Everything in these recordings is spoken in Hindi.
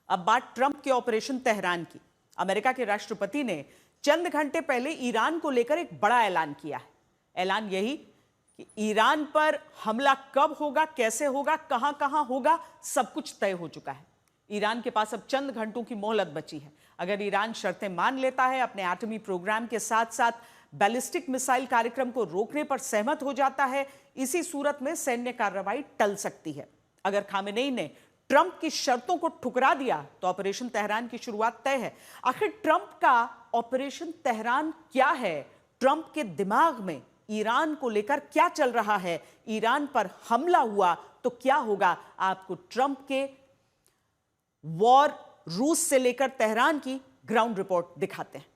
अब बात ट्रंप के ऑपरेशन तेहरान की। अमेरिका के राष्ट्रपति ने चंद घंटे पहले ईरान को लेकर एक बड़ा ऐलान किया है। ऐलान यही कि ईरान पर हमला कब होगा, कैसे होगा, कहां कहां होगा, सब कुछ तय हो चुका है। ईरान के पास अब चंद घंटों की मोहलत बची है। अगर ईरान शर्तें मान लेता है, अपने एटमी प्रोग्राम के साथ साथ बैलिस्टिक मिसाइल कार्यक्रम को रोकने पर सहमत हो जाता है, इसी सूरत में सैन्य कार्रवाई टल सकती है। अगर खामेनेई ने ट्रंप की शर्तों को ठुकरा दिया तो ऑपरेशन तेहरान की शुरुआत तय है। आखिर ट्रंप का ऑपरेशन तेहरान क्या है? ट्रंप के दिमाग में ईरान को लेकर क्या चल रहा है? ईरान पर हमला हुआ तो क्या होगा? आपको ट्रंप के वॉर रूस से लेकर तेहरान की ग्राउंड रिपोर्ट दिखाते हैं।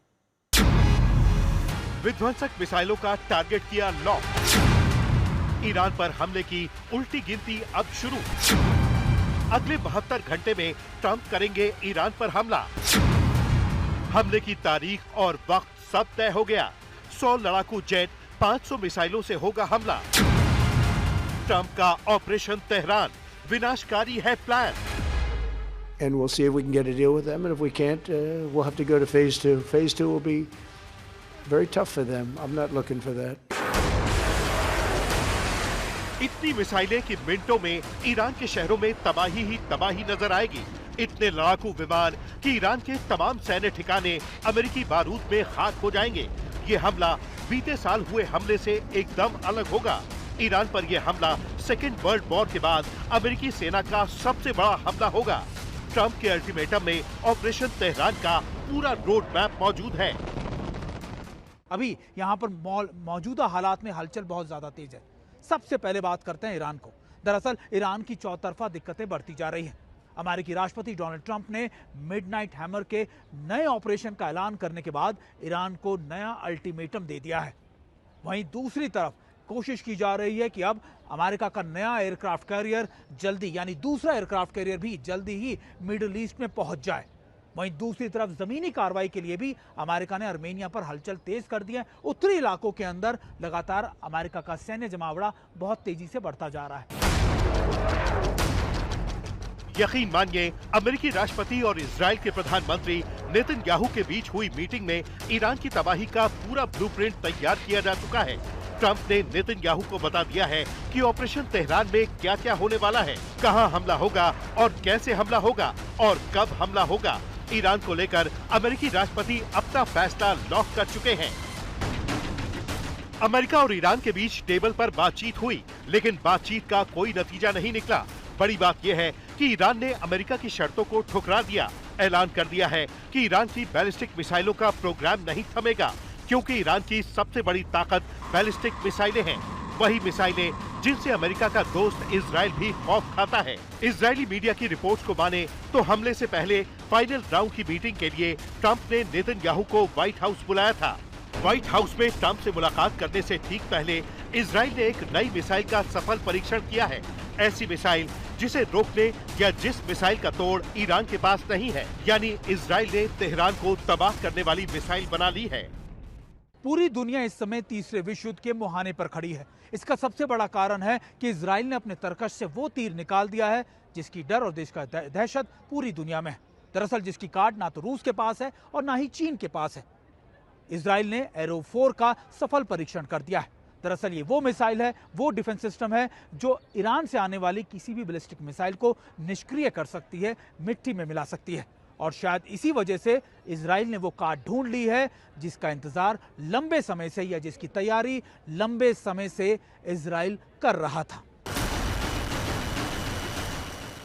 विध्वंसक मिसाइलों का टारगेट किया लॉक। ईरान पर हमले की उल्टी गिनती अब शुरू। अगले 72 घंटे में ट्रंप करेंगे ईरान पर हमला। हमले की तारीख और वक्त सब तय हो गया। 100 लड़ाकू जेट, 500 मिसाइलों से होगा हमला। ट्रंप का ऑपरेशन तेहरान विनाशकारी है plan. And we'll see if we can get a deal with them, and if we can't, we'll have to go to phase 2. Phase 2 will be very tough for them. I'm not looking for that. इतनी मिसाइलें कि मिनटों में ईरान के शहरों में तबाही ही तबाही नजर आएगी। इतने लड़ाकू विमान कि ईरान के तमाम सैन्य ठिकाने अमेरिकी बारूद में खाक हो जाएंगे। ये हमला बीते साल हुए हमले से एकदम अलग होगा। ईरान पर यह हमला सेकेंड वर्ल्ड वॉर के बाद अमेरिकी सेना का सबसे बड़ा हमला होगा। ट्रंप के अल्टीमेटम में ऑपरेशन तेहरान का पूरा रोड मैप मौजूद है। अभी यहाँ पर मौजूदा हालात में हलचल बहुत ज्यादा तेज है। सबसे पहले बात करते हैं ईरान को। दरअसल ईरान की चौतरफा दिक्कतें बढ़ती जा रही हैं। अमेरिकी राष्ट्रपति डोनाल्ड ट्रंप ने मिडनाइट हैमर के नए ऑपरेशन का ऐलान करने के बाद ईरान को नया अल्टीमेटम दे दिया है। वहीं दूसरी तरफ कोशिश की जा रही है कि अब अमेरिका का नया एयरक्राफ्ट कैरियर जल्दी, यानी दूसरा एयरक्राफ्ट कैरियर भी जल्दी ही मिडिल ईस्ट में पहुंच जाए। वहीं दूसरी तरफ जमीनी कार्रवाई के लिए भी अमेरिका ने आर्मेनिया पर हलचल तेज कर दी है। उत्तरी इलाकों के अंदर लगातार अमेरिका का सैन्य जमावड़ा बहुत तेजी से बढ़ता जा रहा है। यकीन मानिए, अमेरिकी राष्ट्रपति और इजराइल के प्रधानमंत्री नेतन्याहू के बीच हुई मीटिंग में ईरान की तबाही का पूरा ब्लूप्रिंट तैयार किया जा चुका है। ट्रंप ने नेतन्याहू को बता दिया है कि ऑपरेशन तेहरान में क्या क्या होने वाला है, कहां हमला होगा और कैसे हमला होगा और कब हमला होगा। ईरान को लेकर अमेरिकी राष्ट्रपति अपना फैसला लॉक कर चुके हैं। अमेरिका और ईरान के बीच टेबल पर बातचीत हुई, लेकिन बातचीत का कोई नतीजा नहीं निकला। बड़ी बात यह है कि ईरान ने अमेरिका की शर्तों को ठुकरा दिया। ऐलान कर दिया है कि ईरान की बैलिस्टिक मिसाइलों का प्रोग्राम नहीं थमेगा, क्योंकि ईरान की सबसे बड़ी ताकत बैलिस्टिक मिसाइलें हैं। वही मिसाइलें जिनसे अमेरिका का दोस्त इजराइल भी खौफ खाता है। इजरायली मीडिया की रिपोर्ट्स को माने तो हमले से पहले फाइनल राउंड की मीटिंग के लिए ट्रंप ने नेतन्याहू को व्हाइट हाउस बुलाया था। व्हाइट हाउस में ट्रंप से मुलाकात करने से ठीक पहले इजराइल ने एक नई मिसाइल का सफल परीक्षण किया है। ऐसी मिसाइल जिसे रोकने या जिस मिसाइल का तोड़ ईरान के पास नहीं है, यानी इजराइल ने तेहरान को तबाह करने वाली मिसाइल बना ली है। पूरी दुनिया इस समय तीसरे विश्व युद्ध के मुहाने पर खड़ी है। इसका सबसे बड़ा कारण है कि इजराइल ने अपने तरकश से वो तीर निकाल दिया है जिसकी डर और देश का दहशत पूरी दुनिया में है। दरअसल जिसकी कार्ड ना तो रूस के पास है और ना ही चीन के पास है। इजराइल ने एरो 4 का सफल परीक्षण कर दिया है। दरअसल ये वो मिसाइल है, वो डिफेंस सिस्टम है जो ईरान से आने वाली किसी भी बैलिस्टिक मिसाइल को निष्क्रिय कर सकती है, मिट्टी में मिला सकती है। और शायद इसी वजह से इजराइल ने वो कार्ड ढूंढ ली है जिसका इंतजार लंबे समय से, या जिसकी तैयारी लंबे समय से इजराइल कर रहा था।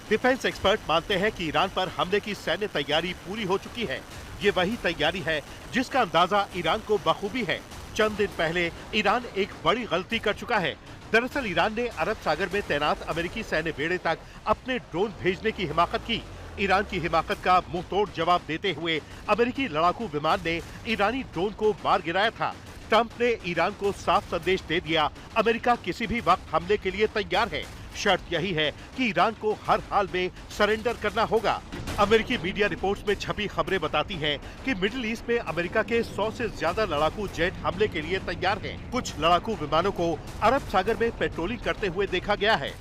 डिफेंस एक्सपर्ट मानते हैं कि ईरान पर हमले की सैन्य तैयारी पूरी हो चुकी है। ये वही तैयारी है जिसका अंदाजा ईरान को बखूबी है। चंद दिन पहले ईरान एक बड़ी गलती कर चुका है। दरअसल ईरान ने अरब सागर में तैनात अमेरिकी सैन्य बेड़े तक अपने ड्रोन भेजने की हिमाकत की। ईरान की हिमाकत का मुंहतोड़ जवाब देते हुए अमेरिकी लड़ाकू विमान ने ईरानी ड्रोन को मार गिराया था। ट्रंप ने ईरान को साफ संदेश दे दिया, अमेरिका किसी भी वक्त हमले के लिए तैयार है। शर्त यही है कि ईरान को हर हाल में सरेंडर करना होगा। अमेरिकी मीडिया रिपोर्ट्स में छपी खबरें बताती हैं कि मिडिल ईस्ट में अमेरिका के 100 से ज्यादा लड़ाकू जेट हमले के लिए तैयार हैं। कुछ लड़ाकू विमानों को अरब सागर में पेट्रोलिंग करते हुए देखा गया है।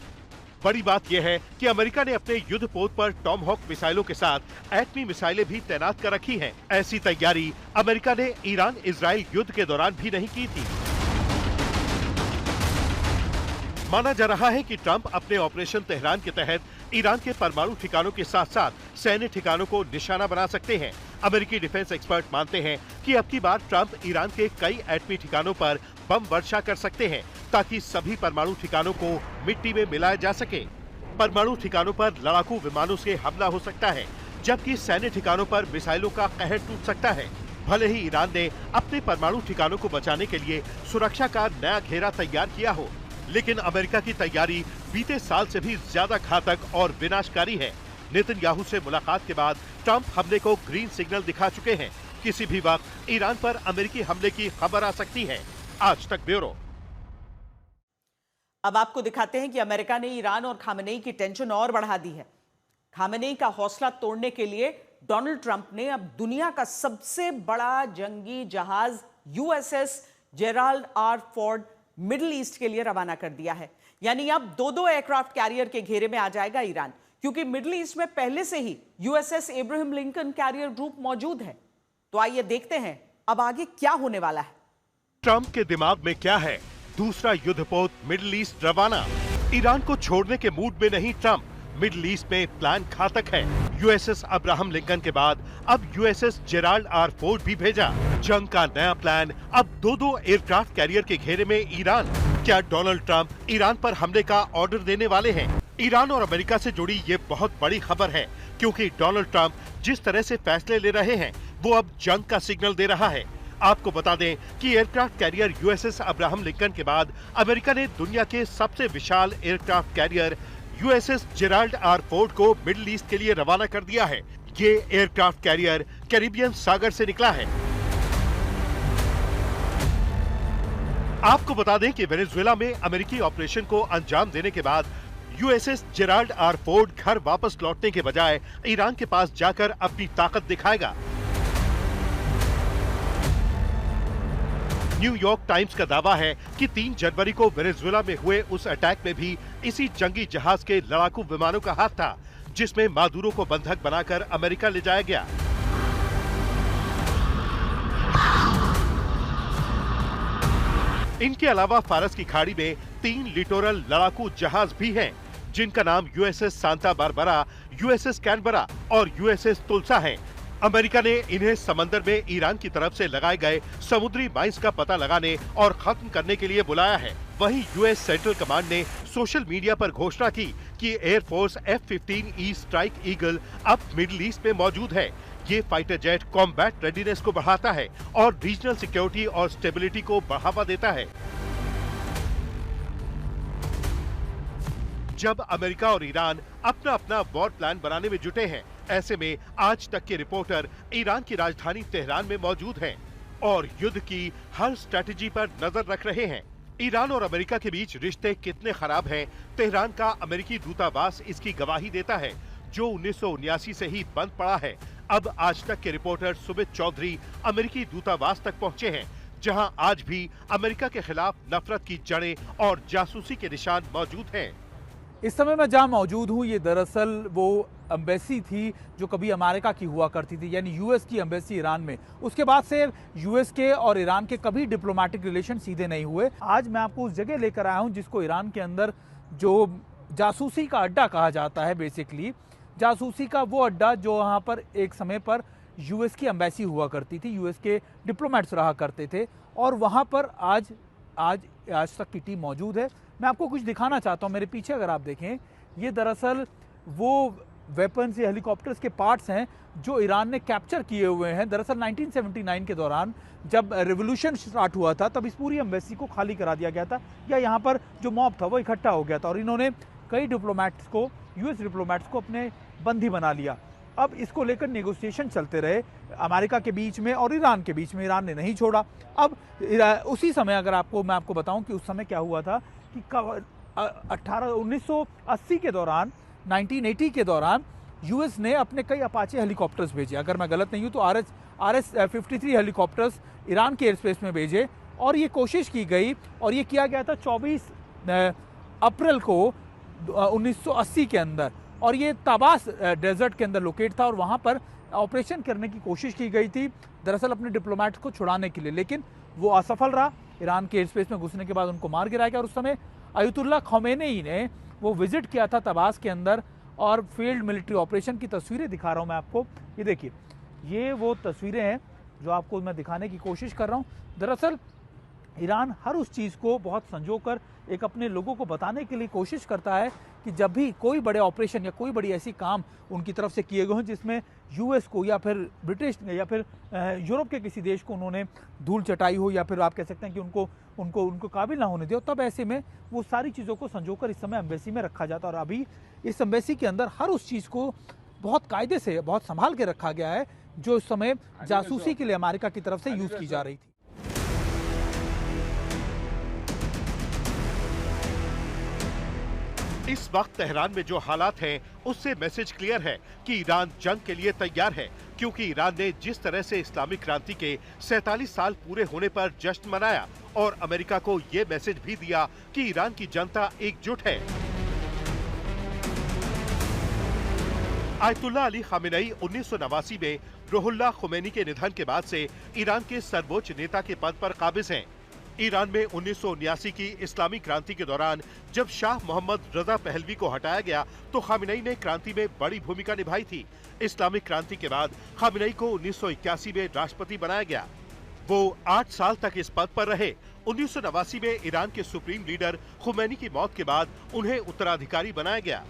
बड़ी बात यह है कि अमेरिका ने अपने युद्धपोत पर टॉमहॉक मिसाइलों के साथ एटमी मिसाइलें भी तैनात कर रखी हैं। ऐसी तैयारी अमेरिका ने ईरान इजराइल युद्ध के दौरान भी नहीं की थी। माना जा रहा है कि ट्रंप अपने ऑपरेशन तेहरान के तहत ईरान के परमाणु ठिकानों के साथ साथ सैन्य ठिकानों को निशाना बना सकते हैं। अमेरिकी डिफेंस एक्सपर्ट मानते हैं कि अब की बार ट्रंप ईरान के कई एटमी ठिकानों पर बम वर्षा कर सकते हैं ताकि सभी परमाणु ठिकानों को मिट्टी में मिलाया जा सके। परमाणु ठिकानों पर लड़ाकू विमानों से हमला हो सकता है, जबकि सैन्य ठिकानों पर मिसाइलों का कहर टूट सकता है। भले ही ईरान ने अपने परमाणु ठिकानों को बचाने के लिए सुरक्षा का नया घेरा तैयार किया हो, लेकिन अमेरिका की तैयारी बीते साल से भी ज्यादा घातक और विनाशकारी है। नेतन्याहू से मुलाकात के बाद ट्रंप हमले को ग्रीन सिग्नल दिखा चुके हैं। किसी भी वक्त ईरान पर अमेरिकी हमले की खबर आ सकती है। आज तक ब्यूरो। अब आपको दिखाते हैं कि अमेरिका ने ईरान और खामेनेई की टेंशन और बढ़ा दी है। खामेनेई का हौसला तोड़ने के लिए डोनाल्ड ट्रंप ने अब दुनिया का सबसे बड़ा जंगी जहाज USS Gerald R Ford middle east के लिए रवाना कर दिया है। यानी अब दो एयरक्राफ्ट कैरियर के घेरे में आ जाएगा ईरान, क्योंकि मिडिल ईस्ट में पहले से ही USS Abraham Lincoln carrier group मौजूद है। तो आइए देखते हैं अब आगे क्या होने वाला है। ट्रंप के दिमाग में क्या है? दूसरा युद्धपोत मिडिल ईस्ट रवाना। ईरान को छोड़ने के मूड में नहीं ट्रंप। मिडिल ईस्ट में प्लान घातक है। यूएसएस अब्राहम लिंकन के बाद अब यूएसएस जेराल्ड आर फोर्ड भी भेजा। जंग का नया प्लान, अब दो एयरक्राफ्ट कैरियर के घेरे में ईरान। क्या डोनाल्ड ट्रंप ईरान पर हमले का ऑर्डर देने वाले हैं? ईरान और अमेरिका से जुड़ी ये बहुत बड़ी खबर है, क्योंकि डोनाल्ड ट्रंप जिस तरह से फैसले ले रहे हैं वो अब जंग का सिग्नल दे रहा है। आपको बता दें कि aircraft carrier USS Abraham Lincoln के बाद अमेरिका ने दुनिया के सबसे विशाल aircraft carrier USS Gerald R Ford को मिडिल ईस्ट के लिए रवाना कर दिया है। ये एयरक्राफ्ट कैरियर कैरिबियन सागर से निकला है। आपको बता दें कि वेनेजुएला में अमेरिकी ऑपरेशन को अंजाम देने के बाद यूएसएस जेराल्ड आर फोर्ड घर वापस लौटने के बजाय ईरान के पास जाकर अपनी ताकत दिखाएगा। न्यूयॉर्क टाइम्स का दावा है कि 3 जनवरी को वेनेजुएला में हुए उस अटैक में भी इसी जंगी जहाज के लड़ाकू विमानों का हाथ था, जिसमें मादुरो को बंधक बनाकर अमेरिका ले जाया गया। इनके अलावा फारस की खाड़ी में 3 लिटोरल लड़ाकू जहाज भी हैं, जिनका नाम USS Santa Barbara, USS Canberra और यूएसएस तुलसा है। अमेरिका ने इन्हें समंदर में ईरान की तरफ से लगाए गए समुद्री माइंस का पता लगाने और खत्म करने के लिए बुलाया है। वहीं यूएस सेंट्रल कमांड ने सोशल मीडिया पर घोषणा की कि एयरफोर्स F-15E स्ट्राइक ईगल अब मिडिल ईस्ट में मौजूद है। ये फाइटर जेट कॉम्बैट रेडीनेस को बढ़ाता है और रीजनल सिक्योरिटी और स्टेबिलिटी को बढ़ावा देता है। जब अमेरिका और ईरान अपना अपना वॉर प्लान बनाने में जुटे हैं, ऐसे में आज तक के रिपोर्टर ईरान की राजधानी तेहरान में मौजूद हैं और युद्ध की हर स्ट्रेटेजी पर नजर रख रहे हैं। ईरान और अमेरिका के बीच रिश्ते कितने खराब हैं, तेहरान का अमेरिकी दूतावास इसकी गवाही देता है, जो 1979 से ही बंद पड़ा है। अब आज तक के रिपोर्टर सुमित चौधरी अमेरिकी दूतावास तक पहुंचे हैं, जहां आज भी अमेरिका के खिलाफ नफरत की जड़ें और जासूसी के निशान मौजूद हैं। इस समय मैं जहां मौजूद हूं, ये दरअसल वो एम्बेसी थी जो कभी अमेरिका की हुआ करती थी, यानी यूएस की एम्बेसी ईरान में। उसके बाद से यूएस के और ईरान के कभी डिप्लोमेटिक रिलेशन सीधे नहीं हुए। आज मैं आपको उस जगह लेकर आया हूं जिसको ईरान के अंदर जो जासूसी का अड्डा कहा जाता है, बेसिकली जासूसी का वो अड्डा जो वहाँ पर एक समय पर यूएस की एम्बेसी हुआ करती थी, यूएस के डिप्लोमेट्स रहा करते थे, और वहाँ पर आज तक की टीम मौजूद है। मैं आपको कुछ दिखाना चाहता हूँ। मेरे पीछे अगर आप देखें, ये दरअसल वो वेपन्स या हेलीकॉप्टर्स के पार्ट्स हैं जो ईरान ने कैप्चर किए हुए हैं। दरअसल 1979 के दौरान जब रिवोल्यूशन स्टार्ट हुआ था, तब इस पूरी एम्बेसी को खाली करा दिया गया था, या यहाँ पर जो मॉब था वो इकट्ठा हो गया था, और इन्होंने कई डिप्लोमेट्स को, यूएस डिप्लोमेट्स को अपने बंदी बना लिया। अब इसको लेकर नेगोशिएशन चलते रहे अमेरिका के बीच में और ईरान के बीच में। ईरान ने नहीं छोड़ा। अब उसी समय मैं आपको बताऊं कि उस समय क्या हुआ था कि 1980 के दौरान, 1980 के दौरान यूएस ने अपने कई अपाचे हेलीकॉप्टर्स भेजे। अगर मैं गलत नहीं हूँ तो RS-53 हेलीकॉप्टर्स ईरान के एयर स्पेस में भेजे, और ये कोशिश की गई और ये किया गया था 24 अप्रैल को 1980 के अंदर, और ये ताबास डेजर्ट के अंदर लोकेट था और वहाँ पर ऑपरेशन करने की कोशिश की गई थी दरअसल अपने डिप्लोमेट्स को छुड़ाने के लिए, लेकिन वो असफल रहा। ईरान के एयर स्पेस में घुसने के बाद उनको मार गिराया गया और उस समय अयतुल्ला खमेनी ने वो विजिट किया था ताबास के अंदर और फील्ड मिलिट्री ऑपरेशन की तस्वीरें दिखा रहा हूँ मैं आपको। ये देखिए, ये वो तस्वीरें हैं जो आपको मैं दिखाने की कोशिश कर रहा हूँ। दरअसल ईरान हर उस चीज़ को बहुत संजोकर एक अपने लोगों को बताने के लिए कोशिश करता है कि जब भी कोई बड़े ऑपरेशन या कोई बड़ी ऐसी काम उनकी तरफ से किए गए हों जिसमें यूएस को या फिर ब्रिटिश या फिर यूरोप के किसी देश को उन्होंने धूल चटाई हो या फिर आप कह सकते हैं कि उनको काबिल ना होने दिया, तब ऐसे में वो सारी चीज़ों को संजोकर इस समय एम्बेसी में रखा जाता है। और अभी इस एम्बेसी के अंदर हर उस चीज़ को बहुत कायदे से, बहुत संभाल के रखा गया है जो इस समय जासूसी के लिए अमेरिका की तरफ से यूज़ की जा रही थी। इस वक्त तेहरान में जो हालात हैं, उससे मैसेज क्लियर है कि ईरान जंग के लिए तैयार है, क्योंकि ईरान ने जिस तरह से इस्लामिक क्रांति के 47 साल पूरे होने पर जश्न मनाया और अमेरिका को ये मैसेज भी दिया कि ईरान की जनता एकजुट है। आयतुल्ला अली खामेनी 1989 में रुहुल्लाह खुमैनी के निधन के बाद से ईरान के सर्वोच्च नेता के पद पर काबिज हैं। ईरान में 1979 की इस्लामी क्रांति के दौरान जब शाह मोहम्मद रजा पहलवी को हटाया गया तो खामेनी ने क्रांति में बड़ी भूमिका निभाई थी। इस्लामिक क्रांति के बाद खामेनी को 1981 में राष्ट्रपति बनाया गया। वो 8 साल तक इस पद पर रहे। 1989 में ईरान के सुप्रीम लीडर खुमैनी की मौत के बाद उन्हें उत्तराधिकारी बनाया गया।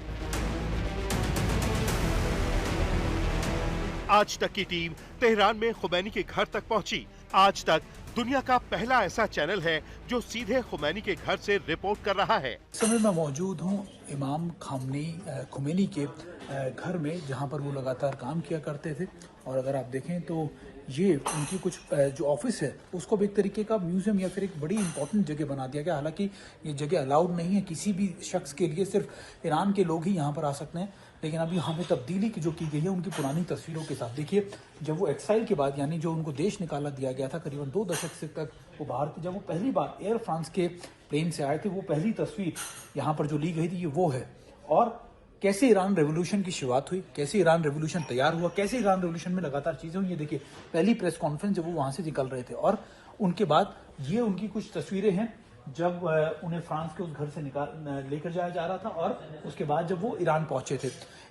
आज तक की टीम तेहरान में खुमैनी के घर तक पहुंची। आज तक दुनिया का पहला ऐसा चैनल है जो सीधे खुमैनी के घर से रिपोर्ट कर रहा है। इस समय मैं मौजूद हूँ इमाम खुमैनी के घर में, जहाँ पर वो लगातार काम किया करते थे। और अगर आप देखें तो ये उनकी कुछ जो ऑफिस है उसको भी एक तरीके का म्यूजियम या फिर एक बड़ी इंपॉर्टेंट जगह बना दिया गया। हालांकि ये जगह अलाउड नहीं है किसी भी शख्स के लिए, सिर्फ ईरान के लोग ही यहाँ पर आ सकते हैं। लेकिन अभी यहाँ पे तब्दीली की जो की गई है उनकी पुरानी तस्वीरों के साथ। देखिए, जब वो एक्साइल के बाद, यानी जो उनको देश निकाला दिया गया था करीबन 2 दशक से तक वो बाहर थे, जब वो पहली बार एयर फ्रांस के प्लेन से आए थे, वो पहली तस्वीर यहाँ पर जो ली गई थी ये वो है। और कैसे ईरान रेवोल्यूशन की शुरुआत हुई, कैसे ईरान रेवोल्यूशन तैयार हुआ, कैसे ईरान रेवोल्यूशन में लगातार चीजें हुई। ये देखिए, पहली प्रेस कॉन्फ्रेंस जब वो वहां से निकल रहे थे और उनके बाद ये उनकी कुछ तस्वीरें हैं जब उन्हें फ्रांस के उस घर से लेकर जाया जा रहा था और उसके बाद जब वो ईरान पहुंचे थे।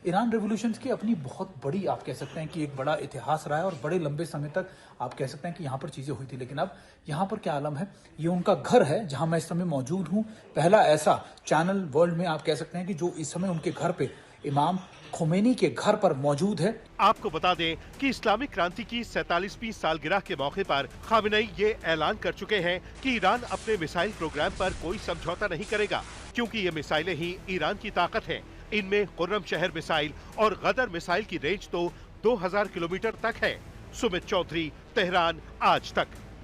ईरान रेवोल्यूशन की अपनी बहुत बड़ी, आप कह सकते हैं कि एक बड़ा इतिहास रहा है और बड़े लंबे समय तक आप कह सकते हैं कि यहाँ पर चीज़ें हुई थी। लेकिन अब यहाँ पर क्या आलम है, ये उनका घर है जहाँ मैं इस समय मौजूद हूँ। पहला ऐसा चैनल वर्ल्ड में आप कह सकते हैं कि जो इस समय उनके घर पे, इमाम खुमैनी के घर पर मौजूद है। आपको बता दें कि इस्लामिक क्रांति की 47वीं सालगिरह के मौके पर खामेनी ये ऐलान कर चुके हैं कि ईरान अपने मिसाइल प्रोग्राम पर कोई समझौता नहीं करेगा, क्योंकि ये मिसाइलें ही ईरान की ताकत है। इनमें खुर्रम शहर मिसाइल और गदर मिसाइल की रेंज तो 2000 किलोमीटर तक है। सुमित चौधरी, तेहरान, आज तक।